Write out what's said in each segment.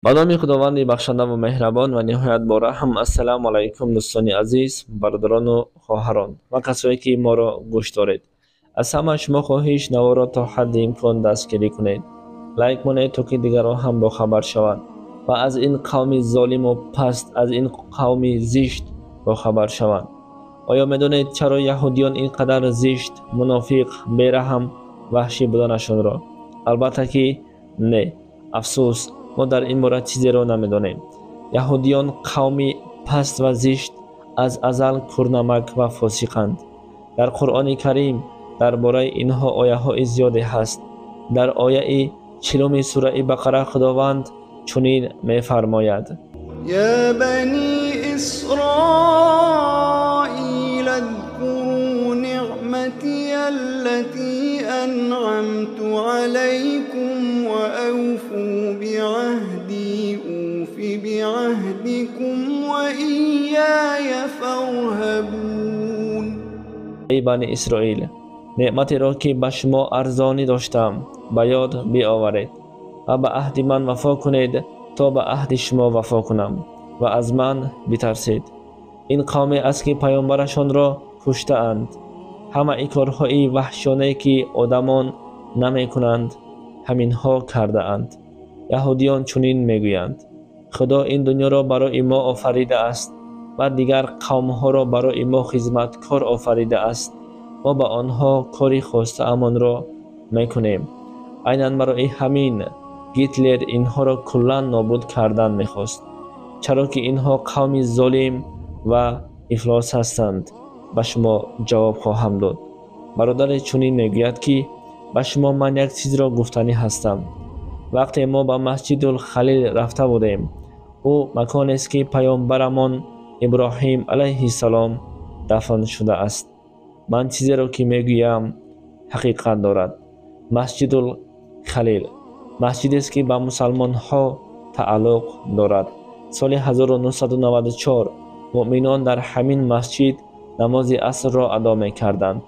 با نام خداوند بخشنده و مهربان و نهایت با رحم. السلام علیکم دوستان عزیز، برادران و خواهران و کسایی که ما را گوش دارید. از همه شما خواهش نوا را تا حد امکان دستگیری کنید، لایک کنید تا که دیگران هم با خبر شوند و از این قوم ظالم و پست، از این قوم زشت با خبر شوند. آیا میدانید چرا یهودیان اینقدر زشت، منافق، بیرحم، وحشی بودنشان را؟ البته که نه. افسوس، ما در این مورد چیزی را نمیدانیم. یهودیان قومی پست و زشت از ازل کورنمک و فاسقند. در قرآن کریم درباره اینها آیه های زیادی هست. در آیه 40 سوره بقره خداوند چنین می‌فرماید: یا بنی اسرائیل اذکروا نعمتی التي انعمت علیکم و اوفوا بعهدی اوف بعهدکم و ایای فارهبون. ای بنی اسرائیل، نعمتی را که به شما ارزانی داشتم به یاد بیاورید و به عهد من وفا کنید تا به عهد شما وفا کنم و از من بترسید. این قومی است که پیامبرشان را کشته اند. همه ای کارهای وحشیانه که آدمان نمی کنند همین ها کرده اند. یهودیان چنین میگویند: خدا این دنیا را برای ما آفریده است و دیگر قوم ها را برای ما خدمتکار آفریده است. ما به آنها کاری خواسته امان را میکنیم. عیناً برای همین هیتلر اینها را کلا نابود کردن میخواست، چرا که اینها قومی ظالم و افلاس هستند. به شما جواب خواهم داد. برادر چنین میگوید که به شما من یک چیز را گفتنی هستم. وقتی ما به مسجد الخلیل رفته بودیم، او مکانی است که پیامبرمان ابراهیم علیه السلام دفن شده است. من چیزی را که میگویم حقیقت دارد. مسجد الخلیل مسجدی است که به مسلمان ها تعلق دارد. سال 1994 مؤمنان در همین مسجد نماز عصر را ادا می‌کردند.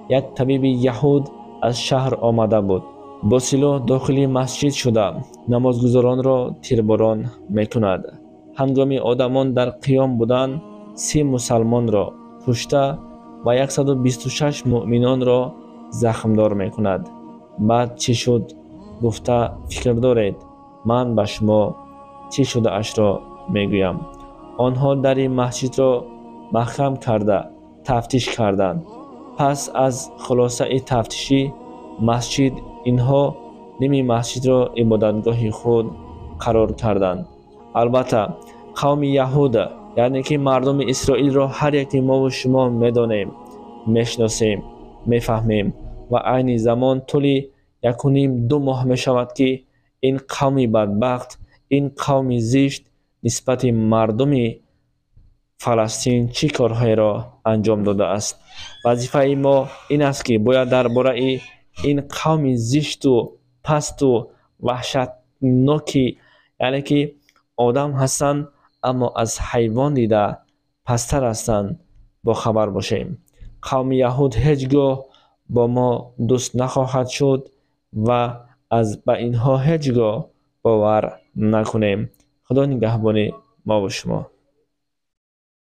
یک طبیب یهود از شهر آمده بود. با سلاح داخل مسجد شده نمازگزاران را تیرباران می‌کند. هنگامی آدمان در قیام بودند 30 مسلمان را کشته و 126 مؤمنان را زخمدار می‌کند. بعد چی شد؟ گفته فکر دارید من به شما چی شده اش را میگویم. آنها در مسجد را محکم کرده تفتیش کردند. پس از خلاصه تفتیشی مسجد اینها نیمی مسجد را عبادتگاه خود قرار کردند. البته قوم یهود، یعنی که مردم اسرائیل را هر یکی ما و شما میدانیم، میشناسیم، میفهمیم و عین زمان طولی 1.5-2 ماه می شود که این قومی بدبخت، این قومی زشت نسبت مردم فلسطین چی کارهای را انجام داده است. وظیفه ما این است که باید درباره این قوم زشت و پست و وحشتناکی، یعنی که آدم هستند اما از حیوان دیده پستر هستند، با خبر باشیم. قوم یهود هیچگاه با ما دوست نخواهد شد و از به اینها هیچگاه باور نکنیم. خدا نگهبان ما و شما.